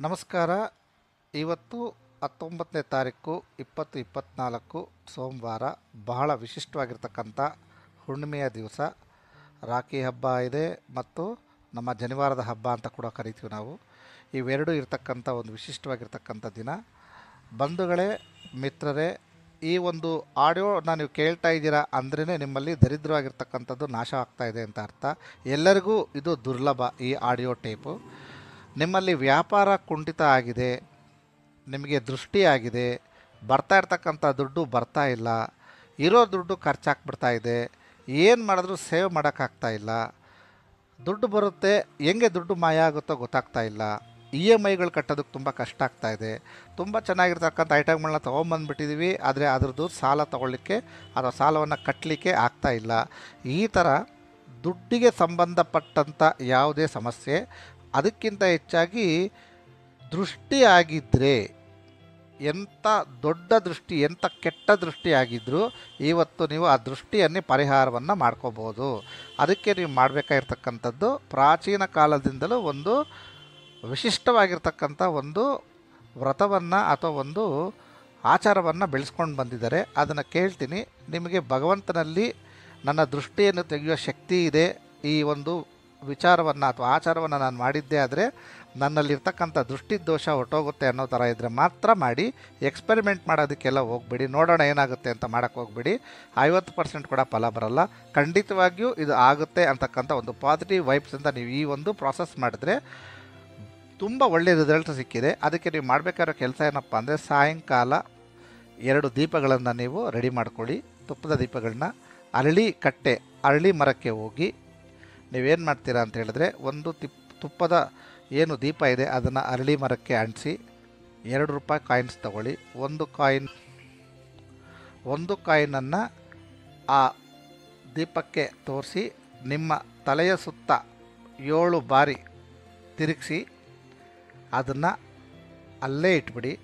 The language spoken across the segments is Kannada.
ನಮಸ್ಕಾರ. ಇವತ್ತು 19ನೇ ತಾರೀಕು 2024 ಸೋಮವಾರ. ಬಹಳ ವಿಶಿಷ್ಟವಾಗಿರ್ತಕ್ಕಂಥ ಹುಣ್ಣಿಮೆಯ ದಿವಸ. ರಾಖಿ ಹಬ್ಬ ಇದೆ ಮತ್ತು ನಮ್ಮ ಜನಿವಾರದ ಹಬ್ಬ ಅಂತ ಕೂಡ ಕರಿತೀವಿ ನಾವು. ಇವೆರಡೂ ಇರತಕ್ಕಂಥ ಒಂದು ವಿಶಿಷ್ಟವಾಗಿರ್ತಕ್ಕಂಥ ದಿನ. ಬಂಧುಗಳೇ, ಮಿತ್ರರೇ, ಈ ಒಂದು ಆಡಿಯೋನ ನೀವು ಕೇಳ್ತಾ ಇದ್ದೀರಾ ಅಂದ್ರೇ ನಿಮ್ಮಲ್ಲಿ ದರಿದ್ರವಾಗಿರ್ತಕ್ಕಂಥದ್ದು ನಾಶ ಆಗ್ತಾ ಇದೆ ಅಂತ ಅರ್ಥ. ಎಲ್ಲರಿಗೂ ಇದು ದುರ್ಲಭ. ಈ ಆಡಿಯೋ ಟೇಪು ನಿಮ್ಮಲ್ಲಿ ವ್ಯಾಪಾರ ಕುಂಠಿತ ಆಗಿದೆ, ನಿಮಗೆ ದೃಷ್ಟಿ ಆಗಿದೆ, ಬರ್ತಾ ಇರ್ತಕ್ಕಂಥ ದುಡ್ಡು ಬರ್ತಾ ಇಲ್ಲ, ಇರೋ ದುಡ್ಡು ಖರ್ಚಾಕ್ಬಿಡ್ತಾ ಇದೆ, ಏನು ಮಾಡಿದ್ರೂ ಸೇವ್ ಮಾಡೋಕ್ಕಾಗ್ತಾ ಇಲ್ಲ, ದುಡ್ಡು ಬರುತ್ತೆ ಹೆಂಗೆ ದುಡ್ಡು ಮಾಯ ಆಗುತ್ತೋ ಗೊತ್ತಾಗ್ತಾ ಇಲ್ಲ, EMIಗಳು ಕಟ್ಟೋದಕ್ಕೆ ತುಂಬ ಕಷ್ಟ ಆಗ್ತಾ ಇದೆ, ತುಂಬ ಚೆನ್ನಾಗಿರ್ತಕ್ಕಂಥ ಐಟಮ್ಗಳನ್ನ ತೊಗೊಂಬಂದುಬಿಟ್ಟಿದ್ದೀವಿ, ಆದರೆ ಅದ್ರದ್ದು ಸಾಲ ತೊಗೊಳ್ಳಿಕ್ಕೆ ಅಥವಾ ಸಾಲವನ್ನು ಕಟ್ಟಲಿಕ್ಕೆ ಆಗ್ತಾ ಇಲ್ಲ. ಈ ಥರ ದುಡ್ಡಿಗೆ ಸಂಬಂಧಪಟ್ಟಂಥ ಯಾವುದೇ ಸಮಸ್ಯೆ, ಅದಕ್ಕಿಂತ ಹೆಚ್ಚಾಗಿ ದೃಷ್ಟಿ ಆಗಿದ್ದರೆ, ಎಂಥ ದೊಡ್ಡ ದೃಷ್ಟಿ, ಎಂಥ ಕೆಟ್ಟ ದೃಷ್ಟಿ ಆಗಿದ್ದರೂ ಇವತ್ತು ನೀವು ಆ ದೃಷ್ಟಿಯನ್ನೇ ಪರಿಹಾರವನ್ನು ಮಾಡ್ಕೋಬೋದು. ಅದಕ್ಕೆ ನೀವು ಮಾಡಬೇಕಾಗಿರ್ತಕ್ಕಂಥದ್ದು, ಪ್ರಾಚೀನ ಕಾಲದಿಂದಲೂ ಒಂದು ವಿಶಿಷ್ಟವಾಗಿರ್ತಕ್ಕಂಥ ಒಂದು ವ್ರತವನ್ನು ಅಥವಾ ಒಂದು ಆಚಾರವನ್ನು ಬೆಳೆಸ್ಕೊಂಡು ಬಂದಿದ್ದಾರೆ. ಅದನ್ನು ಕೇಳ್ತೀನಿ. ನಿಮಗೆ ಭಗವಂತನಲ್ಲಿ ನನ್ನ ದೃಷ್ಟಿಯನ್ನು ತೆಗೆಯುವ ಶಕ್ತಿ ಇದೆ, ಈ ಒಂದು ವಿಚಾರವನ್ನು ಅಥವಾ ಆಚಾರವನ್ನು ನಾನು ಮಾಡಿದ್ದೆ ಆದರೆ ನನ್ನಲ್ಲಿರ್ತಕ್ಕಂಥ ದೃಷ್ಟಿ ದೋಷ ಹೊಟ್ಟೋಗುತ್ತೆ ಅನ್ನೋ ಥರ ಇದ್ದರೆ ಮಾತ್ರ ಮಾಡಿ. ಎಕ್ಸ್ಪೆರಿಮೆಂಟ್ ಮಾಡೋದಕ್ಕೆಲ್ಲ ಹೋಗ್ಬೇಡಿ, ನೋಡೋಣ ಏನಾಗುತ್ತೆ ಅಂತ ಮಾಡೋಕ್ಕೆ ಹೋಗ್ಬೇಡಿ. 50% ಕೂಡ ಫಲ ಬರಲ್ಲ. ಖಂಡಿತವಾಗಿಯೂ ಇದು ಆಗುತ್ತೆ ಅಂತಕ್ಕಂಥ ಒಂದು ಪಾಸಿಟಿವ್ ವೈಬ್ಸಿಂದ ನೀವು ಈ ಒಂದು ಪ್ರಾಸೆಸ್ ಮಾಡಿದ್ರೆ ತುಂಬ ಒಳ್ಳೆಯ ರಿಸಲ್ಟ್ ಸಿಕ್ಕಿದೆ. ಅದಕ್ಕೆ ನೀವು ಮಾಡಬೇಕಾಗಿರೋ ಕೆಲಸ ಏನಪ್ಪ ಅಂದರೆ, ಸಾಯಂಕಾಲ 2 ದೀಪಗಳನ್ನು ನೀವು ರೆಡಿ ಮಾಡ್ಕೊಳ್ಳಿ. ತುಪ್ಪದ ದೀಪಗಳನ್ನ ಅರಳಿ ಮರಕ್ಕೆ ಹೋಗಿ ನೀವೇನು ಮಾಡ್ತೀರಾ ಅಂತ ಹೇಳಿದ್ರೆ, ಒಂದು ತುಪ್ಪದ ಏನು ದೀಪ ಇದೆ ಅದನ್ನು ಅರಳಿ ಮರಕ್ಕೆ ಅಂಟಿಸಿ ₹2 ಕಾಯಿನ್ಸ್ ತಗೊಳ್ಳಿ. ಒಂದು ಕಾಯಿನನ್ನು ಆ ದೀಪಕ್ಕೆ ತೋರಿಸಿ ನಿಮ್ಮ ತಲೆಯ ಸುತ್ತ 7 ಬಾರಿ ತಿರುಗಿಸಿ ಅದನ್ನು ಅಲ್ಲೇ ಇಟ್ಬಿಡಿ.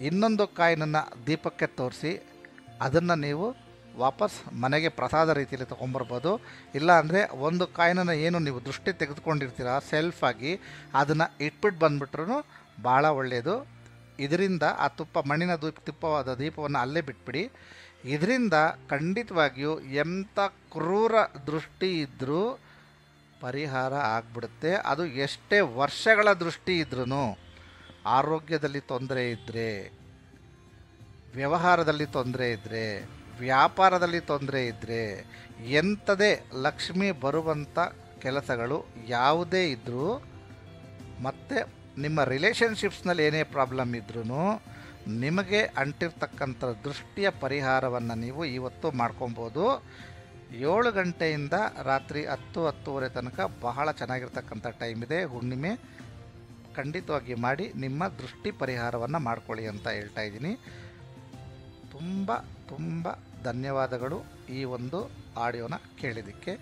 ಇನ್ನೊಂದು ಕಾಯಿನನ್ನು ದೀಪಕ್ಕೆ ತೋರಿಸಿ ಅದನ್ನು ನೀವು ವಾಪಸ್ ಮನೆಗೆ ಪ್ರಸಾದ ರೀತಿಯಲ್ಲಿ ತೊಗೊಂಬರ್ಬೋದು. ಇಲ್ಲ ಅಂದರೆ ಒಂದು ಕಾಯಿನನ್ನು ಏನು ನೀವು ದೃಷ್ಟಿ ತೆಗೆದುಕೊಂಡಿರ್ತೀರ ಸೆಲ್ಫಾಗಿ, ಅದನ್ನು ಇಟ್ಬಿಟ್ಟು ಬಂದುಬಿಟ್ರೂ ಭಾಳ ಒಳ್ಳೆಯದು. ಇದರಿಂದ ಆ ಮಣ್ಣಿನ ತುಪ್ಪವಾದ ದೀಪವನ್ನು ಅಲ್ಲೇ ಬಿಟ್ಬಿಡಿ. ಇದರಿಂದ ಖಂಡಿತವಾಗಿಯೂ ಎಂಥ ಕ್ರೂರ ದೃಷ್ಟಿ ಇದ್ದರೂ ಪರಿಹಾರ ಆಗಿಬಿಡುತ್ತೆ. ಅದು ಎಷ್ಟೇ ವರ್ಷಗಳ ದೃಷ್ಟಿ ಇದ್ರೂ, ಆರೋಗ್ಯದಲ್ಲಿ ತೊಂದರೆ ಇದ್ದರೆ, ವ್ಯವಹಾರದಲ್ಲಿ ತೊಂದರೆ ಇದ್ದರೆ, ವ್ಯಾಪಾರದಲ್ಲಿ ತೊಂದರೆ ಇದ್ದರೆ, ಎಂಥದೇ ಲಕ್ಷ್ಮಿ ಬರುವಂಥ ಕೆಲಸಗಳು ಯಾವುದೇ ಇದ್ದರೂ, ಮತ್ತು ನಿಮ್ಮ ರಿಲೇಷನ್ಶಿಪ್ಸ್ನಲ್ಲಿ ಏನೇ ಪ್ರಾಬ್ಲಮ್ ಇದ್ರೂ ನಿಮಗೆ ಅಂಟಿರ್ತಕ್ಕಂಥ ದೃಷ್ಟಿಯ ಪರಿಹಾರವನ್ನು ನೀವು ಇವತ್ತು ಮಾಡ್ಕೊಬೋದು. 7 ಗಂಟೆಯಿಂದ ರಾತ್ರಿ 10-10:30 ತನಕ ಬಹಳ ಚೆನ್ನಾಗಿರ್ತಕ್ಕಂಥ ಟೈಮ್ ಇದೆ. ಹುಣ್ಣಿಮೆ ಖಂಡಿತವಾಗಿ ಮಾಡಿ ನಿಮ್ಮ ದೃಷ್ಟಿ ಪರಿಹಾರವನ್ನು ಮಾಡ್ಕೊಳ್ಳಿ ಅಂತ ಹೇಳ್ತಾ ಇದ್ದೀನಿ. ತುಂಬ ಧನ್ಯವಾದಗಳು ಈ ಒಂದು ಆಡಿಯೋನ ಕೇಳಿದ್ದಕ್ಕೆ.